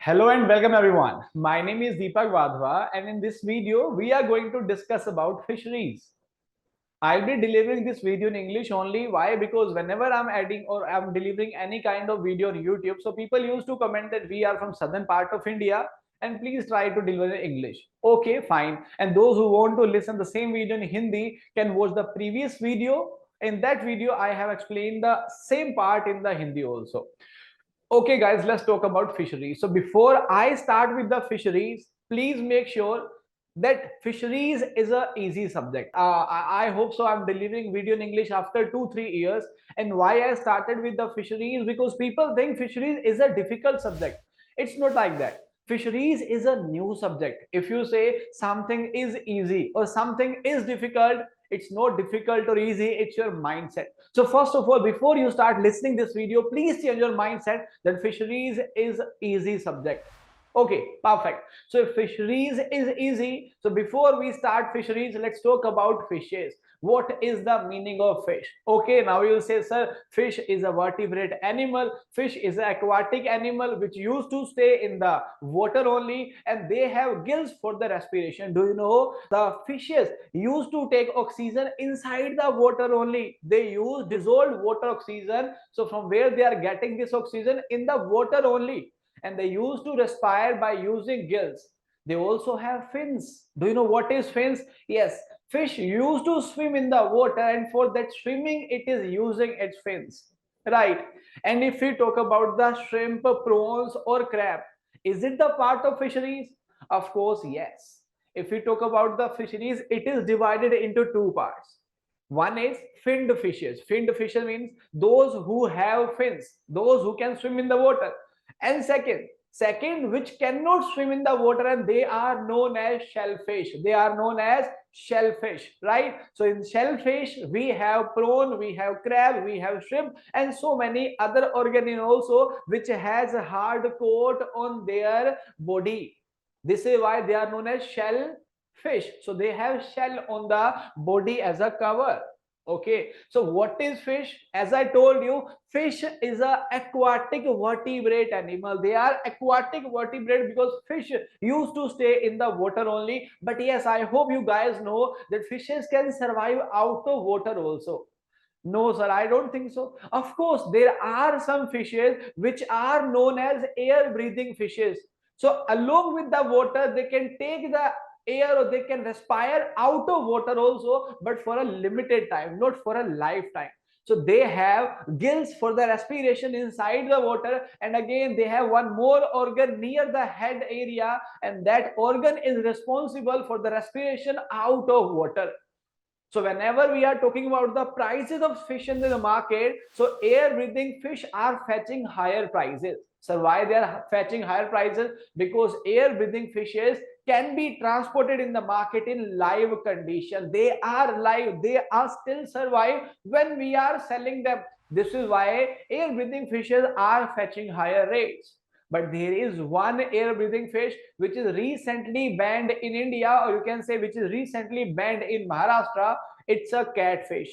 Hello and welcome everyone. My name is Deepak Wadhwa and in this video we are going to discuss about fisheries. I'll be delivering this video in English only. Why? Because whenever I'm adding or I'm delivering any kind of video on YouTube, so people used to comment that we are from southern part of India and please try to deliver in English. Okay, fine. And those who want to listen the same video in Hindi can watch the previous video. In that video, I have explained the same part in the Hindi also. Okay, guys, let's talk about fisheries. So before I start with the fisheries, please make sure that fisheries is a easy subject. I hope so. I'm delivering video in English after 2-3 years. And why I started with the fisheries, because people think fisheries is a difficult subject. It's not like that. Fisheries is a new subject. If you say something is easy or something is difficult, it's not difficult or easy, it's your mindset. So first of all, before you start listening this video, please change your mindset that fisheries is easy subject. Okay, perfect. So if fisheries is easy, so before we start fisheries, let's talk about fishes. What is the meaning of fish? Okay, now you say, sir, fish is a vertebrate animal. Fish is an aquatic animal which used to stay in the water only, and they have gills for the respiration. Do you know the fishes used to take oxygen inside the water only? They use dissolved water oxygen. So from where they are getting this oxygen? In the water only. And they used to respire by using gills. They also have fins. Do you know what is fins? Yes, fish used to swim in the water, and for that swimming it is using its fins, right? And if we talk about the shrimp, prawns or crab, is it the part of fisheries? Of course, yes. If we talk about the fisheries, it is divided into two parts. One is finned fishes. Finned fishes means those who have fins, those who can swim in the water. And second, which cannot swim in the water, and they are known as shellfish. They are known as shellfish, right? So in shellfish, we have prawn, we have crab, we have shrimp, and so many other organ also which has a hard coat on their body. This is why they are known as shellfish. So they have shell on the body as a cover. Okay, so what is fish? As I told you, fish is a aquatic vertebrate animal. They are aquatic vertebrate because fish used to stay in the water only. But yes, I hope you guys know that fishes can survive out of water also. No, sir, I don't think so. Of course, there are some fishes which are known as air breathing fishes. So along with the water, they can take the air or they can respire out of water also, but for a limited time, not for a lifetime. So they have gills for the respiration inside the water, and again they have one more organ near the head area, and that organ is responsible for the respiration out of water. So whenever we are talking about the prices of fish in the market, so air breathing fish are fetching higher prices. So why they are fetching higher prices? Because air breathing fishes can be transported in the market in live condition. They are live, they are still survive when we are selling them. This is why air breathing fishes are fetching higher rates. But there is one air breathing fish which is recently banned in India, or you can say which is recently banned in Maharashtra. It's a catfish.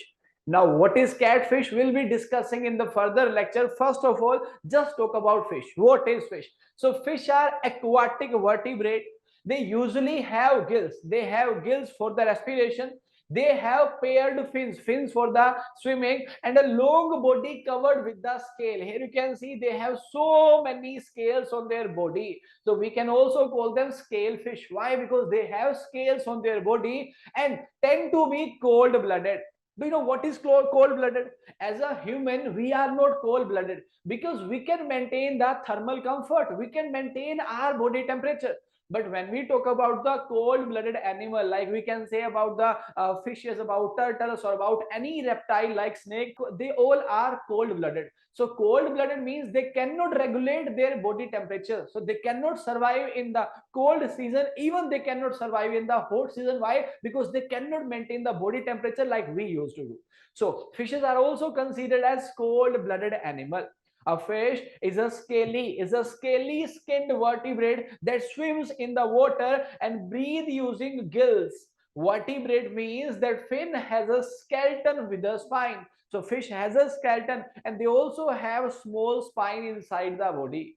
Now, what is catfish? We'll be discussing in the further lecture. First of all, just talk about fish. What is fish? So, fish are aquatic vertebrate. They usually have gills. They have gills for the respiration. They have paired fins for the swimming, and a long body covered with the scale. Here you can see they have so many scales on their body. So we can also call them scale fish. Why? Because they have scales on their body and tend to be cold blooded. Do you know what is cold blooded? As a human, we are not cold blooded because we can maintain the thermal comfort. We can maintain our body temperature. But when we talk about the cold-blooded animal, like we can say about the fishes, about turtles, or about any reptile like snake, they all are cold-blooded. So cold-blooded means they cannot regulate their body temperature. So they cannot survive in the cold season. Even they cannot survive in the hot season. Why? Because they cannot maintain the body temperature like we used to do. So fishes are also considered as cold-blooded animal. A fish is a scaly skinned vertebrate that swims in the water and breathe using gills. Vertebrate means that fin has a skeleton with a spine. So fish has a skeleton and they also have small spine inside the body.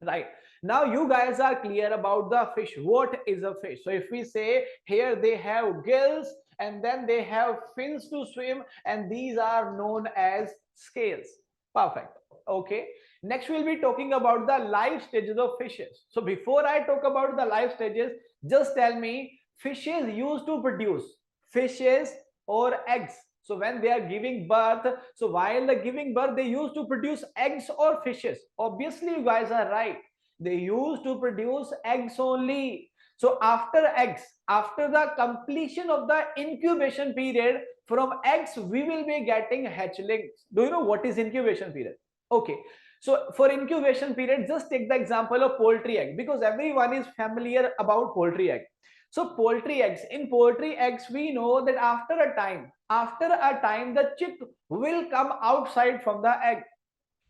Right. Now you guys are clear about the fish. What is a fish? So if we say here they have gills and then they have fins to swim, and these are known as scales. Perfect. Okay. Next we'll be talking about the life stages of fishes. So before I talk about the life stages, just tell me fishes used to produce fishes or eggs. So when they are giving birth, so while the giving birth, they used to produce eggs or fishes. Obviously, you guys are right. They used to produce eggs only. So after eggs, after the completion of the incubation period, from eggs we will be getting hatchlings. Do you know what is incubation period? Okay. So for incubation period, just take the example of poultry egg, because everyone is familiar about poultry egg. So poultry eggs, in poultry eggs, we know that after a time, the chick will come outside from the egg.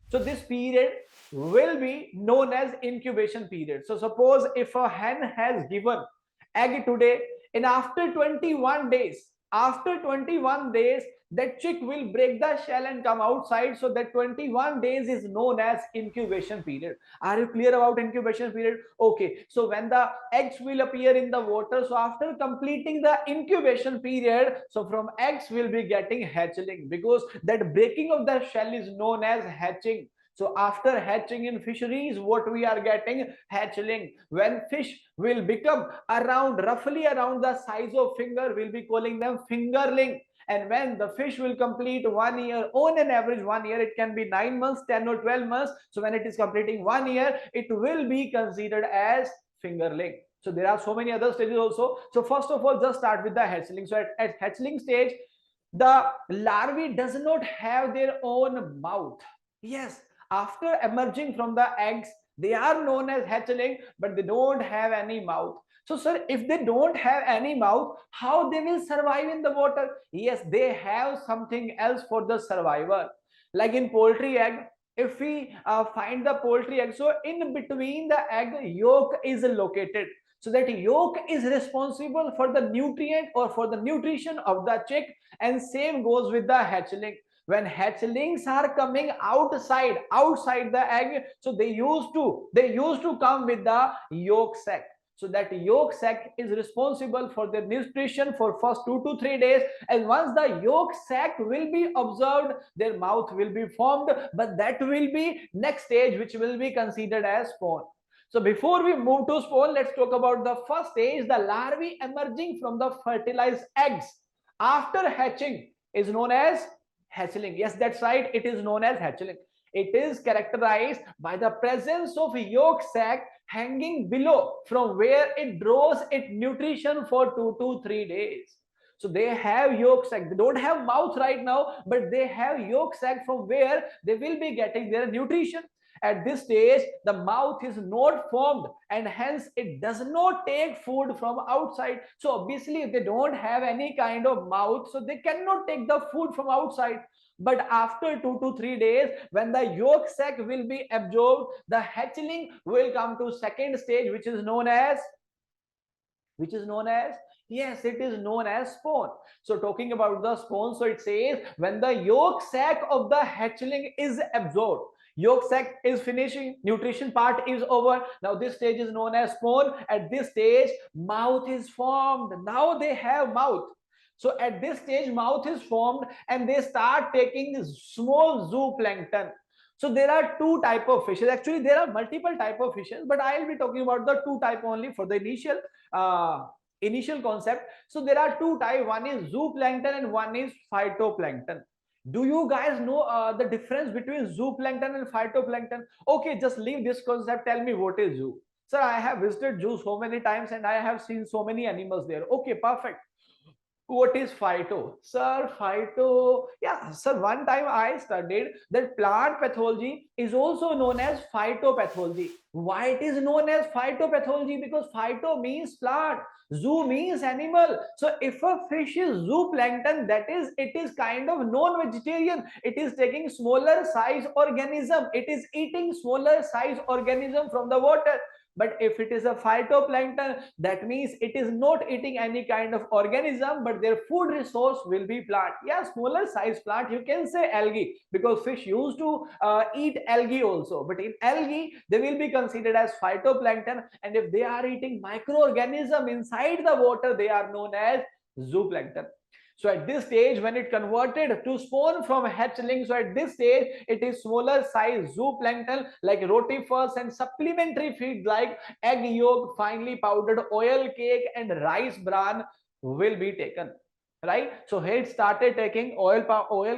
So this period will be known as incubation period. So suppose if a hen has given egg today, and after 21 days, that chick will break the shell and come outside. So that 21 days is known as incubation period. Are you clear about incubation period? Okay. So when the eggs will appear in the water, so after completing the incubation period, so from eggs we'll be getting hatchling, because that breaking of the shell is known as hatching. So after hatching in fisheries, what we are getting? Hatchling. When fish will become roughly around the size of finger, we'll be calling them fingerling. And when the fish will complete 1 year, on an average 1 year, it can be 9 months, 10 or 12 months. So when it is completing 1 year, it will be considered as fingerling. So there are so many other stages also. So first of all, just start with the hatchling. So at hatchling stage, the larvae does not have their own mouth. Yes, after emerging from the eggs, they are known as hatchling, but they don't have any mouth. So sir, if they don't have any mouth, how they will survive in the water? Yes, they have something else for the survivor. Like in poultry egg, if we find the poultry egg, so in between the egg yolk is located. So that yolk is responsible for the nutrient or for the nutrition of the chick, and same goes with the hatchling. When hatchlings are coming outside the egg, so they used to come with the yolk sac. So that yolk sac is responsible for the nutrition for first 2 to 3 days, and once the yolk sac will be observed, their mouth will be formed, but that will be next stage, which will be considered as spawn. So before we move to spawn, let's talk about the first stage, the larvae emerging from the fertilized eggs after hatching is known as hatchling. Yes, that's right. It is known as hatchling. It is characterized by the presence of yolk sac hanging below, from where it draws its nutrition for 2 to 3 days. So they have yolk sac. They don't have mouth right now, but they have yolk sac from where they will be getting their nutrition. At this stage, the mouth is not formed, and hence it does not take food from outside. So obviously, if they don't have any kind of mouth, so they cannot take the food from outside. But after 2 to 3 days, when the yolk sac will be absorbed, the hatchling will come to second stage, which is known as yes, it is known as spawn. So talking about the spawn, so it says when the yolk sac of the hatchling is absorbed, yolk sac is finishing, nutrition part is over, now this stage is known as spawn. At this stage, mouth is formed. Now they have mouth. So at this stage, mouth is formed, and they start taking small zooplankton. So there are two type of fishes. Actually, there are multiple type of fishes, but I'll be talking about the two type only for the initial concept. So there are two type. One is zooplankton and one is phytoplankton. Do you guys know the difference between zooplankton and phytoplankton? Okay, just leave this concept. Tell me what is zoo. Sir, I have visited zoo so many times and I have seen so many animals there. Okay, perfect. What is phyto? Sir, phyto, yeah, sir, one time I studied that plant pathology is also known as phytopathology. Why it is known as phytopathology? Because phyto means plant, zoo means animal. So if a fish is zooplankton, that is, it is kind of non-vegetarian. It is taking smaller size organism. It is eating smaller size organism from the water. But if it is a phytoplankton, that means it is not eating any kind of organism, but their food resource will be plant. Yeah, smaller size plant, you can say algae, because fish used to eat algae also. But in algae, they will be considered as phytoplankton, and if they are eating microorganism inside the water, they are known as zooplankton. So at this stage, when it converted to spawn from hatchling, so at this stage, it is smaller size zooplankton like rotifers, and supplementary feed like egg yolk, finely powdered oil cake, and rice bran will be taken. Right? So here it started taking oil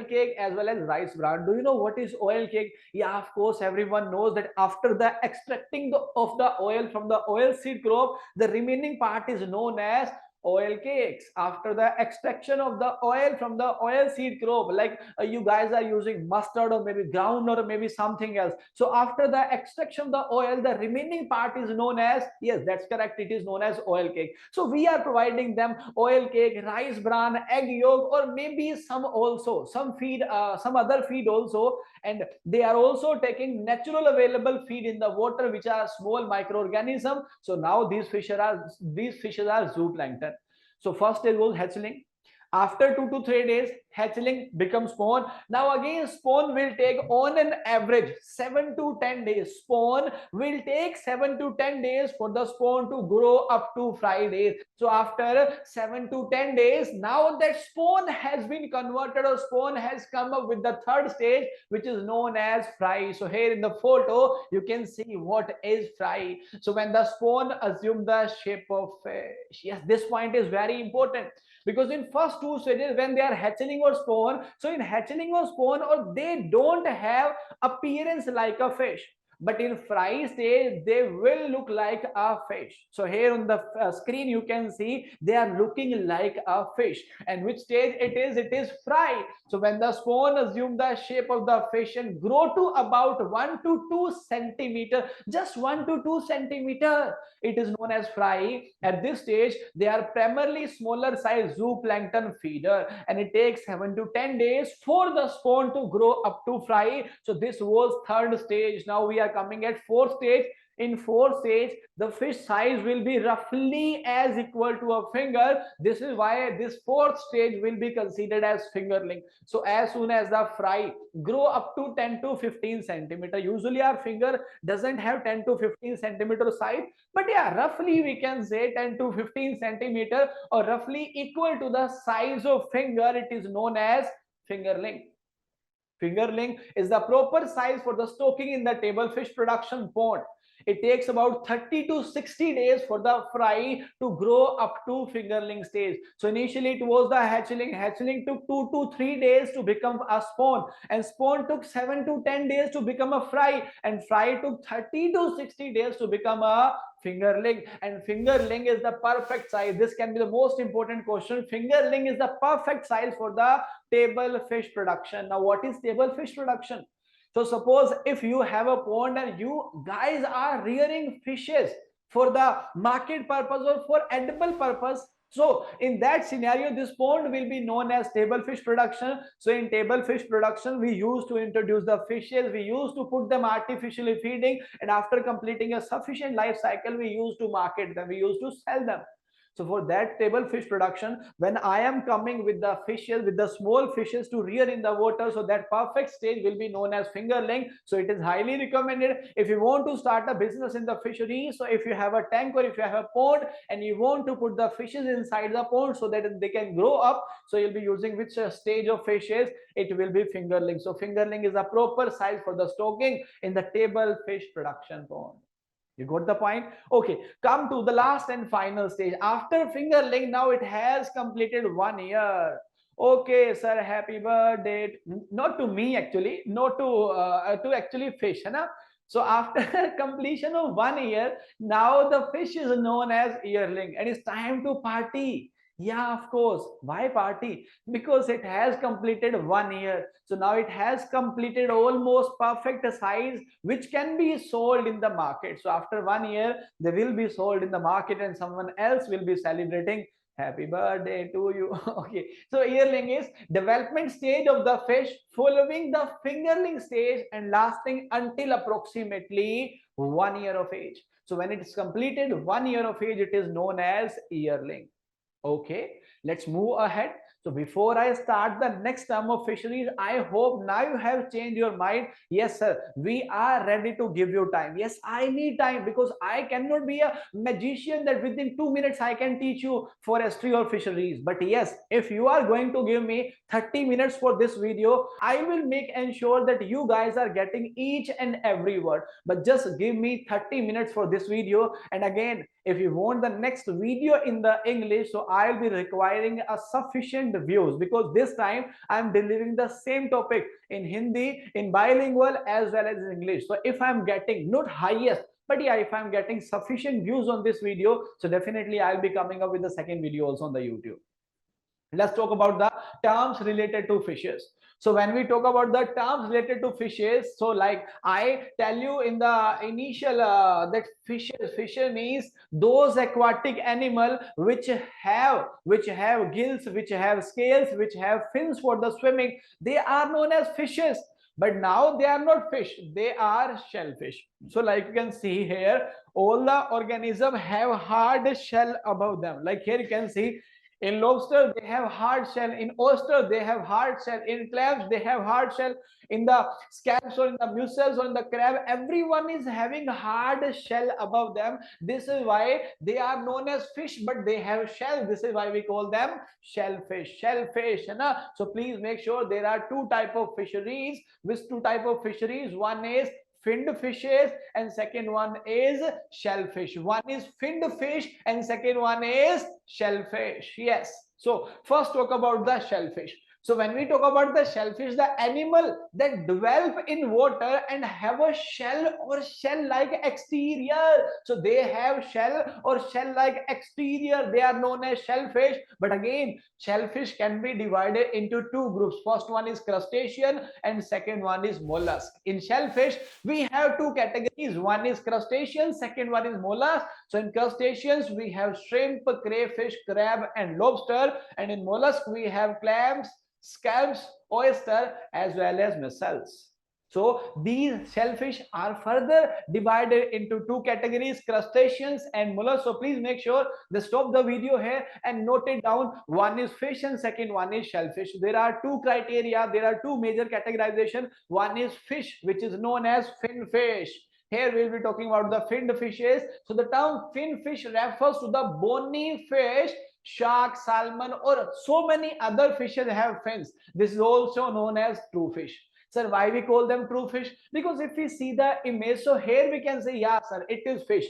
cake as well as rice bran. Do you know what is oil cake? Yeah, of course, everyone knows that after the extracting of the oil from the oil seed crop, the remaining part is known as oil cakes. After the extraction of the oil from the oil seed crop, like you guys are using mustard or maybe ground or maybe something else, so after the extraction of the oil, the remaining part is known as, yes, that's correct, it is known as oil cake. So we are providing them oil cake, rice bran, egg yolk, or maybe some also some feed, some other feed also, and they are also taking natural available feed in the water, which are small microorganisms. So now these fishes are zooplankton. So first stage was hatchling. After 2 to 3 days, hatchling becomes spawn. Now again, spawn will take on an average 7 to 10 days. Spawn will take 7 to 10 days for the spawn to grow up to fry days. So after 7 to 10 days, now that spawn has been converted, or spawn has come up with the third stage, which is known as fry. So here in the photo, you can see what is fry. So when the spawn assume the shape of fish, yes, this point is very important, because in first two stages, when they are hatchling or spawn, so in hatchling or spawn, or they don't have appearance like a fish, but in fry stage they will look like a fish. So here on the screen you can see they are looking like a fish. And which stage it is fry. So when the spawn assume the shape of the fish and grow to about 1 to 2 centimeter, just 1 to 2 centimeter, it is known as fry. At this stage, they are primarily smaller size zooplankton feeder, and it takes 7 to 10 days for the spawn to grow up to fry. So this was third stage. Now we are coming at fourth stage. In fourth stage, the fish size will be roughly as equal to a finger. This is why this fourth stage will be considered as fingerling. So as soon as the fry grow up to 10 to 15 centimeter, usually our finger doesn't have 10 to 15 centimeter size, but yeah, roughly we can say 10 to 15 centimeter, or roughly equal to the size of finger, it is known as fingerling. Fingerling is the proper size for the stocking in the table fish production pond. It takes about 30 to 60 days for the fry to grow up to fingerling stage. So initially it was the hatchling. Hatchling took 2 to 3 days to become a spawn, and spawn took 7 to 10 days to become a fry, and fry took 30 to 60 days to become a fingerling. And fingerling is the perfect size. This can be the most important question. Fingerling is the perfect size for the table fish production. Now what is table fish production? So suppose if you have a pond and you guys are rearing fishes for the market purpose or for edible purpose, so in that scenario, this pond will be known as table fish production. So in table fish production, we used to introduce the fishes, we used to put them artificially feeding, and after completing a sufficient life cycle, we used to market them, we used to sell them. So for that table fish production, when I am coming with the fishes, with the small fishes to rear in the water, so that perfect stage will be known as fingerling. So it is highly recommended if you want to start a business in the fishery. So if you have a tank or if you have a pond and you want to put the fishes inside the pond so that they can grow up, so you'll be using which stage of fishes? It will be fingerling. So fingerling is a proper size for the stocking in the table fish production pond. You got the point? Okay, come to the last and final stage. After fingerling, now it has completed 1 year. Okay, sir, happy birthday. Not to me actually, not to actually fish, है ना? So after completion of 1 year, now the fish is known as yearling, and it's time to party. Yeah, of course. Why party? Because it has completed 1 year. So now it has completed almost perfect size, which can be sold in the market. So after 1 year, they will be sold in the market, and someone else will be celebrating happy birthday to you. Okay. So yearling is development stage of the fish following the fingerling stage and lasting until approximately 1 year of age. So when it is completed 1 year of age, it is known as yearling. Okay, let's move ahead. So before I start the next term of fisheries, I hope now you have changed your mind. Yes, sir, we are ready to give you time. Yes, I need time because I cannot be a magician that within 2 minutes I can teach you forestry or fisheries. But yes, if you are going to give me 30 minutes for this video, I will make ensure that you guys are getting each and every word. But just give me 30 minutes for this video. And again, if you want the next video in the English, so I'll be requiring a sufficient views because this time I'm delivering the same topic in Hindi, in bilingual as well as in English. So if I'm getting not highest, but yeah, if I'm getting sufficient views on this video, so definitely I'll be coming up with the second video also on the YouTube. Let's talk about the terms related to fishes. So when we talk about the terms related to fishes, so like I tell you in the initial that fisher means those aquatic animal which have gills, which have scales, which have fins for the swimming, they are known as fishes. But now they are not fish, they are shellfish. So like you can see here, all the organisms have hard shell above them. Like here you can see in lobster, they have hard shell. In oyster, they have hard shell. In clams, they have hard shell. In the scallops or in the mussels or in the crab, everyone is having hard shell above them. This is why they are known as fish, but they have shell. This is why we call them shellfish. Shellfish. So please make sure there are two type of fisheries. Which two type of fisheries? One is finned fishes and second one is shellfish. One is finned fish and second one is shellfish. Yes. So first talk about the shellfish. So when we talk about the shellfish, the animal that dwell in water and have a shell or shell-like exterior. So they have shell or shell-like exterior. They are known as shellfish. But again, shellfish can be divided into two groups. First one is crustacean and second one is mollusk. In shellfish, we have two categories. One is crustacean, second one is mollusk. So in crustaceans, we have shrimp, crayfish, crab, and lobster. And in mollusk, we have clams, scallops, oyster, as well as mussels. So these shellfish are further divided into two categories, crustaceans and mollusks. So please make sure to stop the video here and note it down. One is fish and second one is shellfish. There are two criteria. There are two major categorization. One is fish, which is known as finfish. Here we will be talking about the finned fishes. So the term finfish refers to the bony fish, shark, salmon, or so many other fishes have fins. This is also known as true fish. Sir, why we call them true fish? Because if we see the image, so here we can say, yeah, sir, it is fish.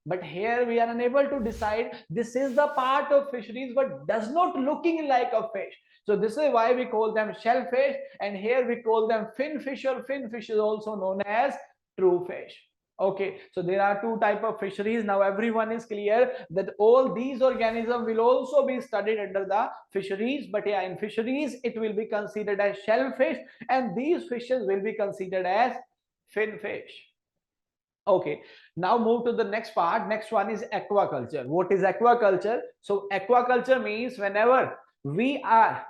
But here we are unable to decide this is the part of fisheries, but does not looking like a fish. So this is why we call them shellfish, and here we call them finfish, or finfish is also known as true fish. Okay, so there are two type of fisheries. Now everyone is clear that all these organisms will also be studied under the fisheries. But yeah, in fisheries it will be considered as shellfish, and these fishes will be considered as finfish. Okay, now move to the next part. Next one is aquaculture. What is aquaculture? So aquaculture means whenever we are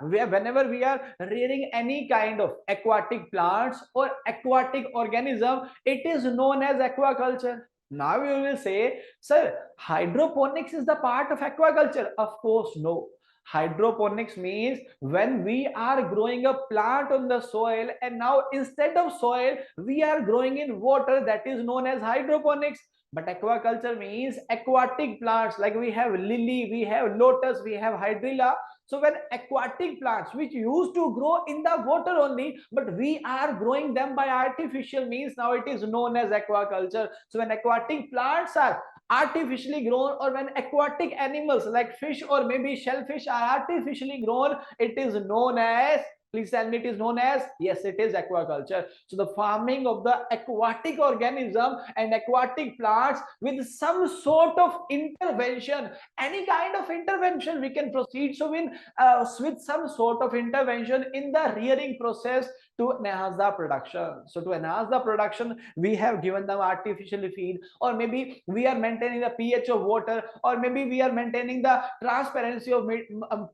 rearing any kind of aquatic plants or aquatic organism, it is known as aquaculture. Now you will say, sir, hydroponics is the part of aquaculture. Of course, no. Hydroponics means when we are growing a plant on the soil, and now instead of soil we are growing in water, that is known as hydroponics. But aquaculture means aquatic plants, like we have lily, we have lotus, we have hydrilla. So when aquatic plants which used to grow in the water only, but we are growing them by artificial means, now it is known as aquaculture. So when aquatic plants are artificially grown, or when aquatic animals like fish or maybe shellfish are artificially grown, it is known as, please tell me, it is known as, yes, it is aquaculture. So the farming of the aquatic organism and aquatic plants with some sort of intervention, any kind of intervention we can proceed. So with some sort of intervention in the rearing process to enhance the production. So to enhance the production, we have given them artificial feed, or maybe we are maintaining the pH of water, or maybe we are maintaining the transparency of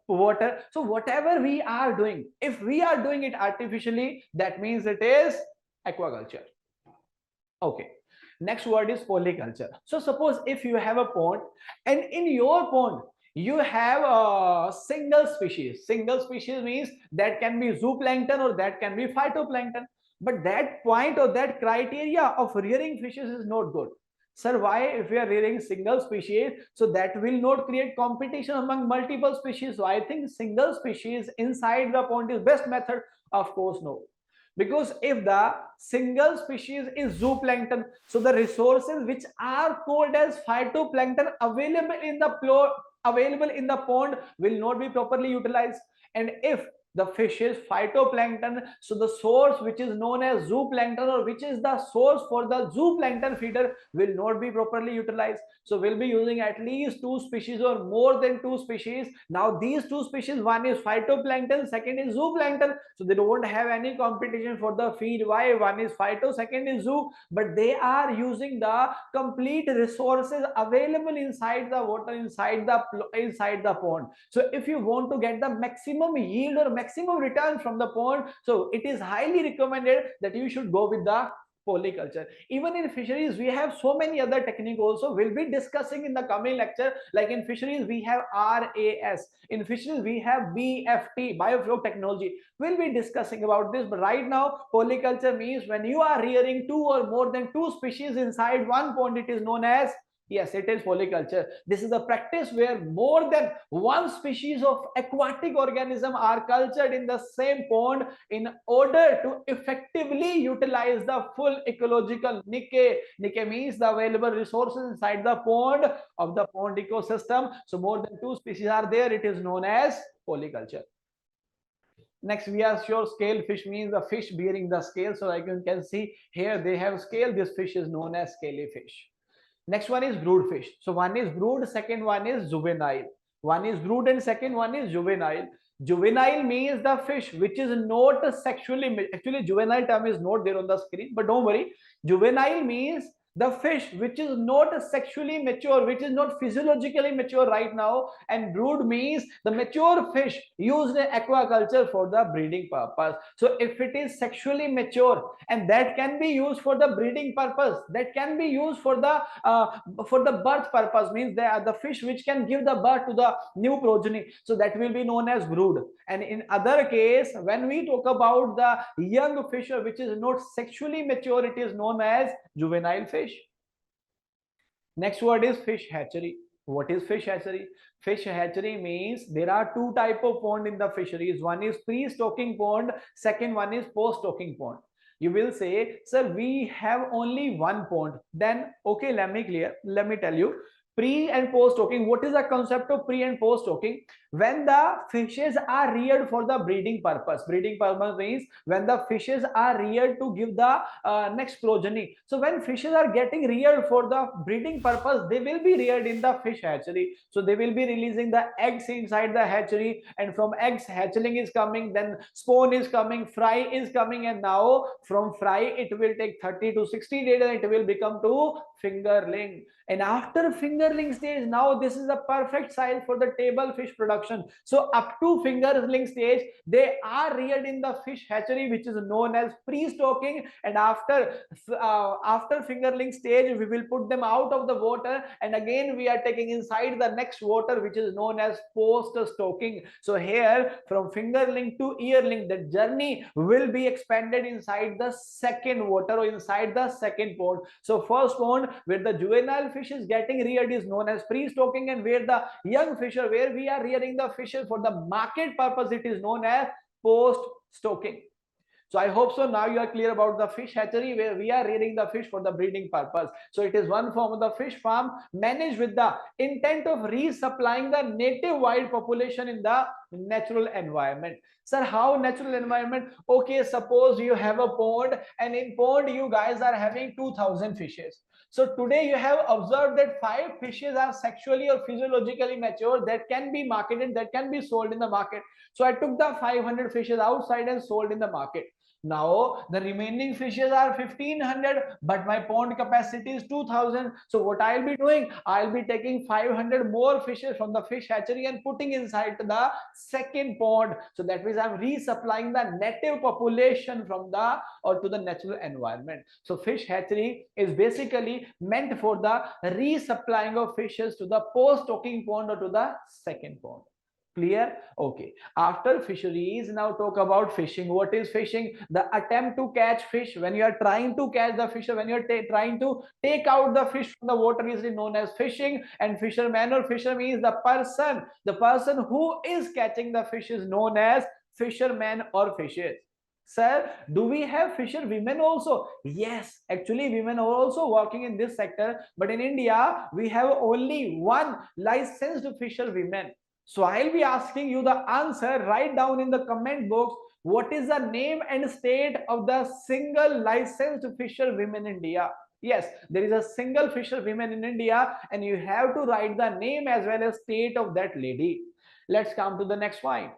water. So whatever we are doing, if we are doing it artificially, that means it is aquaculture. Okay. Next word is polyculture. So suppose if you have a pond, and in your pond you have a single species. Single species means that can be zooplankton or that can be phytoplankton. But that point or that criteria of rearing fishes is not good. Sir, why? If we are rearing single species, so that will not create competition among multiple species. So I think single species inside the pond is best method. Of course, no. Because if the single species is zooplankton, so the resources which are called as phytoplankton available in the pond will not be properly utilized. And if the fish is phytoplankton, so the source which is known as zooplankton, or which is the source for the zooplankton feeder, will not be properly utilized. So we'll be using at least two species or more than two species. Now these two species, one is phytoplankton, second is zooplankton, so they don't have any competition for the feed. Why? One is phyto, second is zoo, but they are using the complete resources available inside the water, inside the pond. So if you want to get the maximum yield or maximum return from the pond, so it is highly recommended that you should go with the polyculture. Even in fisheries we have so many other technique also, we'll be discussing in the coming lecture. Like in fisheries we have RAS, in fisheries we have BFT, bioflow technology. We'll be discussing about this, but right now polyculture means when you are rearing two or more than two species inside one pond, it is known as, yes, it is polyculture. This is a practice where more than one species of aquatic organism are cultured in the same pond in order to effectively utilize the full ecological niche. Niche means the available resources inside the pond of the pond ecosystem. So more than two species are there. It is known as polyculture. Next, we are sure scale fish means the fish bearing the scale. So like you can see here, they have scale. This fish is known as scaly fish. Next one is brood fish. So one is brood, second one is juvenile. One is brood and second one is juvenile. Juvenile means the fish which is not sexually, actually juvenile term is not there on the screen, but don't worry. Juvenile means the fish which is not sexually mature, which is not physiologically mature right now. And brood means the mature fish used in aquaculture for the breeding purpose. So if it is sexually mature and that can be used for the breeding purpose, that can be used for the birth purpose, means they are the fish which can give the birth to the new progeny, so that will be known as brood. And in other case, when we talk about the young fish which is not sexually mature, it is known as juvenile fish. Next word is fish hatchery. What is fish hatchery? Fish hatchery means there are two type of pond in the fisheries. One is pre-stocking pond, second one is post-stocking pond. You will say, sir, we have only one pond. Then okay, let me tell you. Pre and post stocking. What is the concept of pre and post stocking? When the fishes are reared for the breeding purpose. Breeding purpose means when the fishes are reared to give the next progeny. So when fishes are getting reared for the breeding purpose, they will be reared in the fish hatchery. So they will be releasing the eggs inside the hatchery, and from eggs hatchling is coming, then spawn is coming, fry is coming, and now from fry it will take 30 to 60 days and it will become to fingerling. And after fingerling stage, now this is the perfect size for the table fish production. So up to fingerling stage, they are reared in the fish hatchery, which is known as pre-stocking. And after fingerling stage, we will put them out of the water, and again we are taking inside the next water, which is known as post-stocking. So here from fingerling to yearling, the journey will be expanded inside the second water or inside the second pond. So first pond where the juvenile fish is getting reared is known as pre-stocking, and where the young fish, where we are rearing the fishes for the market purpose, it is known as post-stocking. So I hope so now you are clear about the fish hatchery, where we are rearing the fish for the breeding purpose. So it is one form of the fish farm managed with the intent of resupplying the native wild population in the natural environment. Sir, how natural environment? Okay, suppose you have a pond, and in pond you guys are having 2000 fishes. So today you have observed that 5 fishes are sexually or physiologically mature that can be marketed, that can be sold in the market. So I took the 500 fishes outside and sold in the market. Now the remaining fishes are 1500, but my pond capacity is 2000. So what I'll be doing, I'll be taking 500 more fishes from the fish hatchery and putting inside the second pond. So that means I'm resupplying the native population from the or to the natural environment. So fish hatchery is basically meant for the resupplying of fishes to the post stocking pond or to the second pond. Clear? Okay. After fisheries, now talk about fishing. What is fishing? The attempt to catch fish. When you are trying to catch the fish, when you are trying to take out the fish from the water, is known as fishing. And fisherman or fisher means the person who is catching the fish is known as fisherman or fishes. Sir, do we have fisher women also? Yes, actually women are also working in this sector, but in India we have only one licensed fisher women. So I'll be asking you the answer. Write down in the comment box what is the name and state of the single licensed fisher women in India. Yes, there is a single fisher women in India, and you have to write the name as well as state of that lady. Let's come to the next point.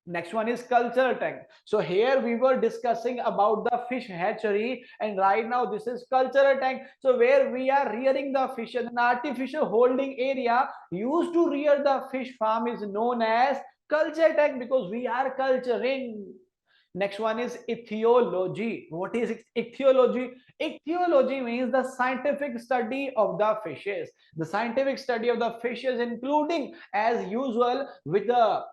Next one is culture tank. So here we were discussing about the fish hatchery, and right now this is culture tank. So where we are rearing the fish, an artificial holding area used to rear the fish farm is known as culture tank, because we are culturing. Next one is ichthyology. What is ichthyology? Ichthyology means the scientific study of the fishes. The scientific study of the fishes, including as usual with the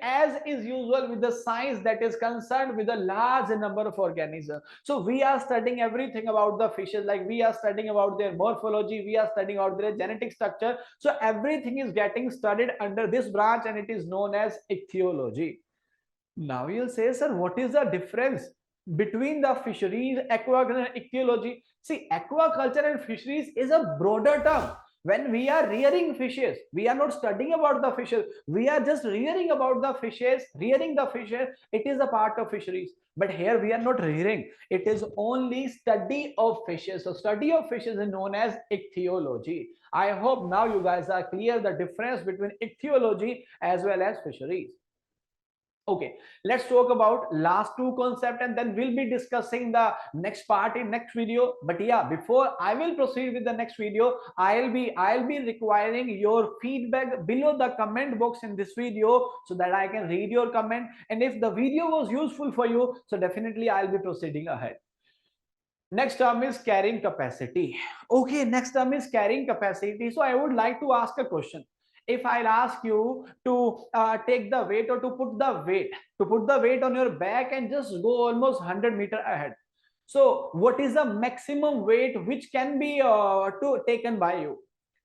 as is usual with the science that is concerned with a large number of organisms. So we are studying everything about the fishes, like we are studying about their morphology, we are studying about their genetic structure. So everything is getting studied under this branch, and it is known as ichthyology. Now you'll say, sir, what is the difference between the fisheries, aquaculture, and ichthyology? See, aquaculture and fisheries is a broader term. When we are rearing fishes, we are not studying about the fishes, we are just rearing about the fishes, rearing the fishes. It is a part of fisheries. But here we are not rearing, it is only study of fishes. So study of fishes is known as ichthyology. I hope now you guys are clear the difference between ichthyology as well as fisheries. Okay, let's talk about last two concepts, and then we'll be discussing the next part in next video. But yeah, before I will proceed with the next video, I'll be requiring your feedback below the comment box in this video, so that I can read your comment. And if the video was useful for you, so definitely I'll be proceeding ahead. Next term is carrying capacity. Okay, next term is carrying capacity. So I would like to ask a question. If I'll ask you to take the weight, or to put the weight on your back and just go almost 100 meters ahead. So what is the maximum weight which can be taken by you?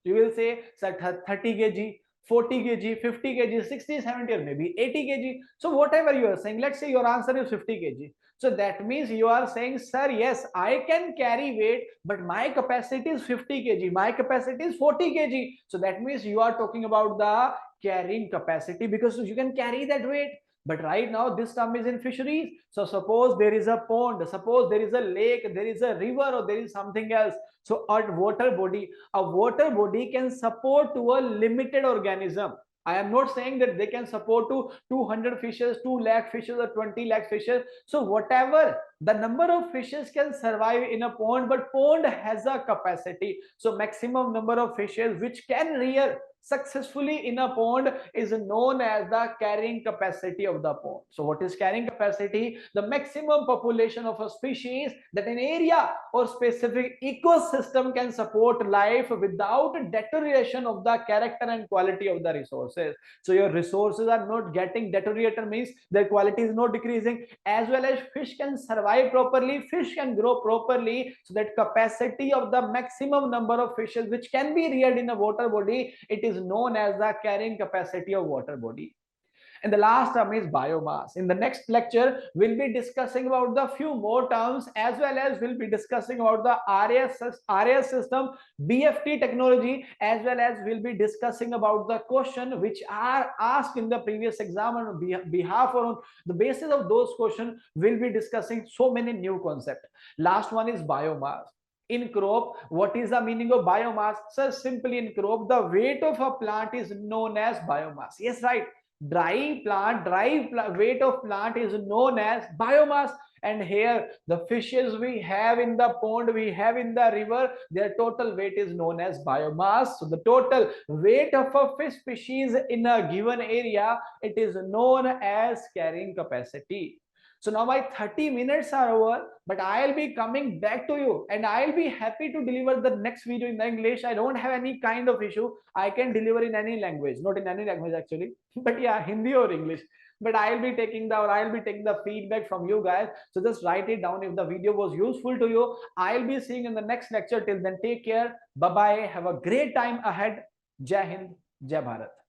You will say, sir, 30 kg, 40 kg, 50 kg, 60, 70, or maybe 80 kg. So whatever you are saying, let's say your answer is 50 kg. So that means you are saying, sir, yes, I can carry weight, but my capacity is 50 kg, my capacity is 40 kg. So that means you are talking about the carrying capacity, because you can carry that weight. But right now this term is in fisheries. So suppose there is a pond, suppose there is a lake, there is a river, or there is something else. So a water body can support to a limited organism. I am not saying that they can support to 200 fishes, 2 lakh fishes, or 20 lakh fishes. So whatever the number of fishes can survive in a pond, but pond has a capacity. So maximum number of fishes which can rear successfully in a pond is known as the carrying capacity of the pond. So what is carrying capacity? The maximum population of a species that an area or specific ecosystem can support life without deterioration of the character and quality of the resources. So your resources are not getting deteriorated, means their quality is not decreasing, as well as fish can survive properly, fish can grow properly. So that capacity of the maximum number of fishes which can be reared in a water body, it is known as the carrying capacity of water body. And the last term is biomass. In the next lecture, we'll be discussing about the few more terms, as well as we'll be discussing about the RAS system, BFT technology, as well as we'll be discussing about the question which are asked in the previous exam, and on behalf or on the basis of those questions, we'll be discussing so many new concepts. Last one is biomass. In crop, what is the meaning of biomass? So simply in crop, the weight of a plant is known as biomass. Yes, right. Dry weight of plant is known as biomass. And here the fishes we have in the pond, we have in the river, their total weight is known as biomass. So the total weight of a fish species in a given area, it is known as carrying capacity. So now my 30 minutes are over, but I'll be coming back to you and I'll be happy to deliver the next video in English. I don't have any kind of issue. I can deliver in any language, not in any language actually, but yeah, Hindi or English. But I'll be taking the feedback from you guys. So just write it down if the video was useful to you. I'll be seeing in the next lecture. Till then, take care. Bye bye. Have a great time ahead. Jai Hind, Jai Bharat.